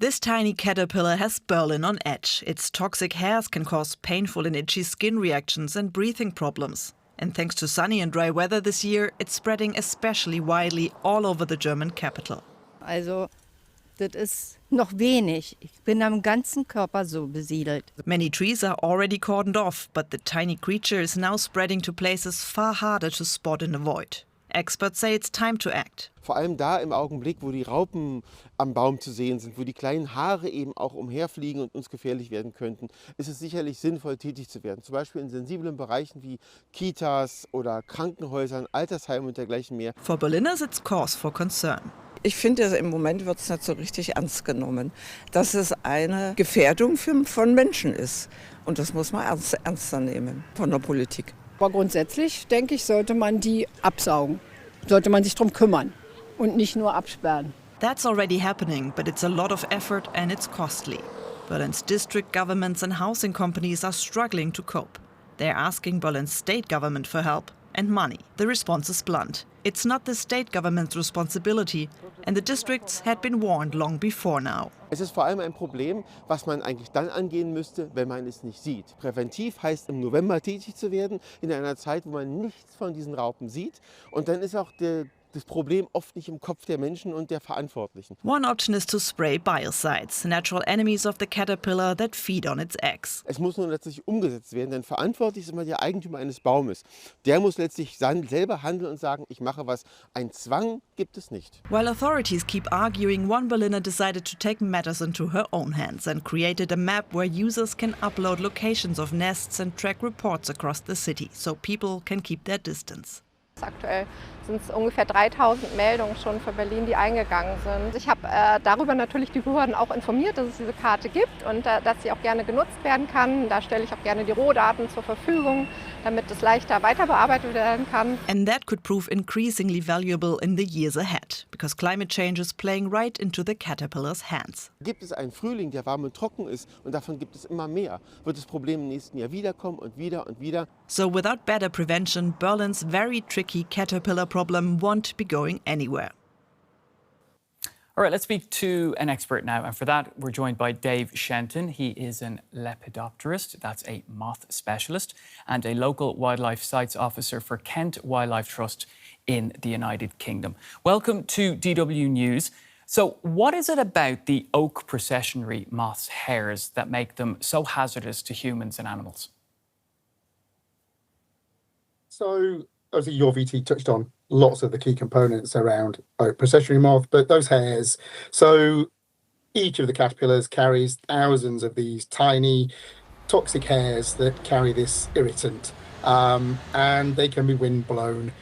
This tiny caterpillar has Berlin on edge. Its toxic hairs can cause painful and itchy skin reactions and breathing problems. And thanks to sunny and dry weather this year, it's spreading especially widely all over the German capital. Also, das ist noch wenig. Ich bin am ganzen Körper so besiedelt. Many trees are already cordoned off, but the tiny creature is now spreading to places far harder to spot and avoid. Experts say it's time to act. Vor allem da im Augenblick, wo die Raupen am Baum zu sehen sind, wo die kleinen Haare eben auch umherfliegen und uns gefährlich werden könnten, ist es sicherlich sinnvoll, tätig zu werden. Zum Beispiel in sensiblen Bereichen wie Kitas oder Krankenhäusern, Altersheimen und dergleichen mehr. For Berliners, it's cause for concern. Ich finde, im Moment wird es nicht so richtig ernst genommen, dass es eine Gefährdung von Menschen ist. Und das muss man ernster nehmen von der Politik. Aber grundsätzlich, denke ich, sollte man die absaugen. Sollte man sich darum kümmern und nicht nur absperren. That's already happening, but it's a lot of effort and it's costly. Berlin's district governments and housing companies are struggling to cope. They're asking Berlin's state government for help and money. The response is blunt. It's not the state government's responsibility, and the districts had been warned long before now. Es ist vor allem ein Problem, was man eigentlich dann angehen müsste, wenn man es nicht sieht. Präventiv heißt im November tätig zu werden, in einer Zeit, wo man nichts von diesen Raupen sieht. Und dann ist auch das Problem oft nicht im Kopf der Menschen und der Verantwortlichen. One option is to spray biocides, natural enemies of the caterpillar that feed on its eggs. Es muss nun letztlich umgesetzt werden, denn verantwortlich ist immer der Eigentümer eines Baumes. Der muss letztlich selber handeln und sagen, ich mache was. Ein Zwang gibt es nicht. While authorities keep arguing, one Berliner decided to take matters into her own hands and created a map where users can upload locations of nests and track reports across the city, so people can keep their distance. Aktuell sind es ungefähr 3000 Meldungen schon für Berlin, die eingegangen sind. Ich habe darüber natürlich die Behörden auch informiert, dass es diese Karte gibt und dass sie auch gerne genutzt werden kann. Da stelle ich auch gerne die Rohdaten zur Verfügung, damit es leichter weiter bearbeitet werden kann. And that could prove increasingly valuable in the years ahead, because climate change is playing right into the caterpillar's hands. Gibt es einen Frühling, der warm und trocken ist, und davon gibt es immer mehr, wird das Problem im nächsten Jahr wiederkommen und wieder und wieder. So without better prevention, Berlin's very tricky caterpillar problem won't be going anywhere. All right, let's speak to an expert now. And for that, we're joined by Dave Shenton. He is an lepidopterist, that's a moth specialist, and a local wildlife sites officer for Kent Wildlife Trust in the United Kingdom. Welcome to DW News. So what is it about the oak processionary moth's hairs that make them so hazardous to humans and animals? So, obviously, your VT touched on lots of the key components around processionary moth, but those hairs. So, each of the caterpillars carries thousands of these tiny toxic hairs that carry this irritant, and they can be wind blown.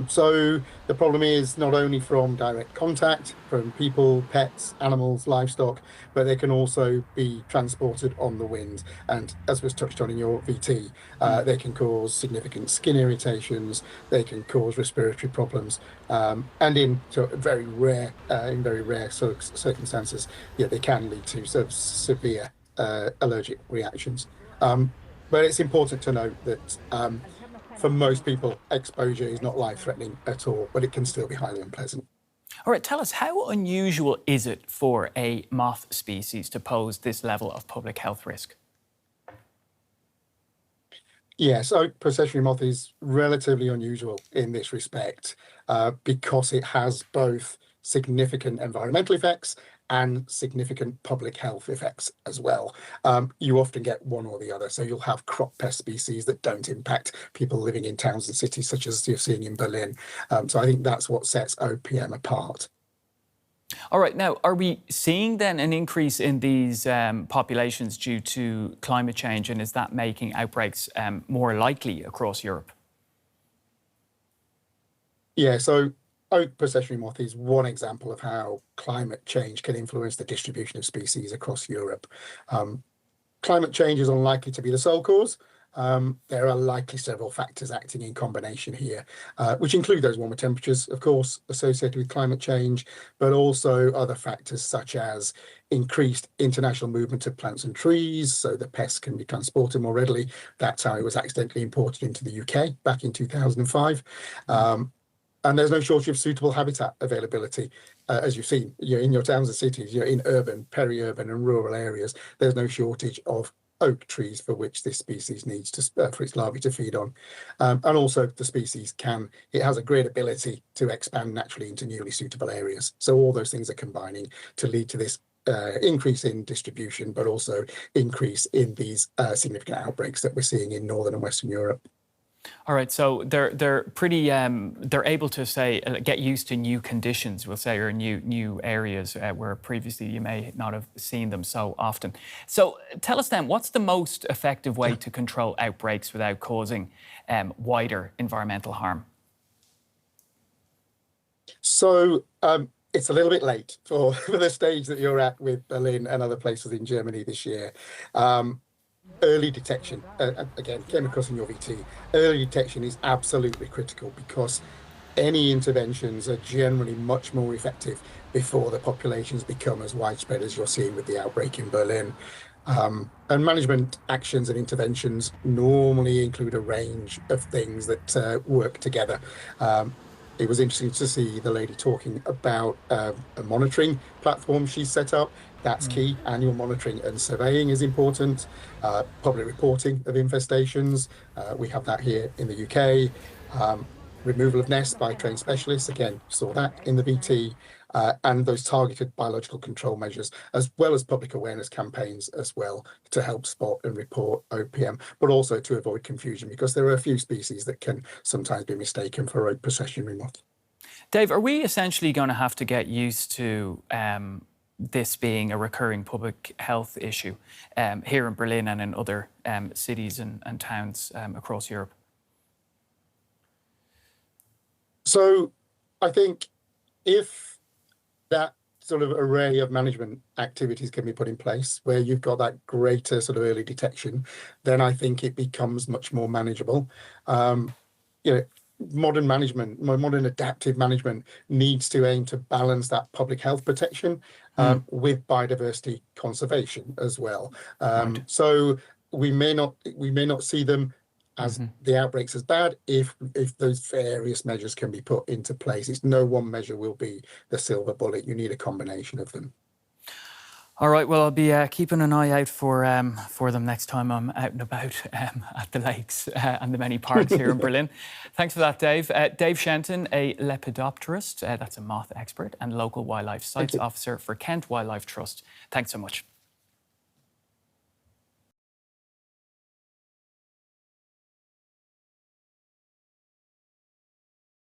So the problem is not only from direct contact from people, pets, animals, livestock, but they can also be transported on the wind. And as was touched on in your VT, they can cause significant skin irritations, they can cause respiratory problems, and in very rare circumstances, they can lead to sort of severe allergic reactions. But it's important to note that for most people, exposure is not life-threatening at all, but it can still be highly unpleasant. All right, tell us, how unusual is it for a moth species to pose this level of public health risk? Yeah, so processionary moth is relatively unusual in this respect because it has both significant environmental effects and significant public health effects as well. You often get one or the other. So you'll have crop pest species that don't impact people living in towns and cities, such as you're seeing in Berlin. So I think that's what sets OPM apart. All right, now, are we seeing then an increase in these populations due to climate change, and is that making outbreaks more likely across Europe? Yeah, so oak processionary moth is one example of how climate change can influence the distribution of species across Europe. Climate change is unlikely to be the sole cause. There are likely several factors acting in combination here, which include those warmer temperatures, of course, associated with climate change, but also other factors such as increased international movement of plants and trees, so the pests can be transported more readily. That's how it was accidentally imported into the UK back in 2005. And there's no shortage of suitable habitat availability as you've seen, in your towns and cities, in urban, peri-urban and rural areas, there's no shortage of oak trees for which this species needs for its larvae to feed on. And also the species it has a great ability to expand naturally into newly suitable areas. So all those things are combining to lead to this increase in distribution, but also increase in these significant outbreaks that we're seeing in Northern and Western Europe. All right, so they're pretty they're able to say get used to new conditions, we'll say, or new areas where previously you may not have seen them so often. So tell us then, what's the most effective way to control outbreaks without causing wider environmental harm? So it's a little bit late for the stage that you're at with Berlin and other places in Germany this year. Early detection, again, came across in your VT, early detection is absolutely critical because any interventions are generally much more effective before the populations become as widespread as you're seeing with the outbreak in Berlin. And management actions and interventions normally include a range of things that work together. It was interesting to see the lady talking about a monitoring platform she's set up. That's key. Annual monitoring and surveying is important. Public reporting of infestations. We have that here in the UK. Removal of nests by trained specialists. Again, saw that in the VT. And those targeted biological control measures, as well as public awareness campaigns as well, to help spot and report OPM, but also to avoid confusion, because there are a few species that can sometimes be mistaken for oak processionary moth. Dave, are we essentially going to have to get used to this being a recurring public health issue here in Berlin and in other cities and towns across Europe? So I think if that sort of array of management activities can be put in place where you've got that greater sort of early detection, then I think it becomes much more manageable. Modern management, modern adaptive management needs to aim to balance that public health protection with biodiversity conservation as well. Right. So we may not see them as the outbreaks as bad if those various measures can be put into place. It's no one measure will be the silver bullet. You need a combination of them. All right, well, I'll be keeping an eye out for them next time I'm out and about at the lakes and the many parks here in Berlin. Thanks for that, Dave. Dave Shenton, a lepidopterist, that's a moth expert, and local wildlife sites officer for Kent Wildlife Trust. Thanks so much.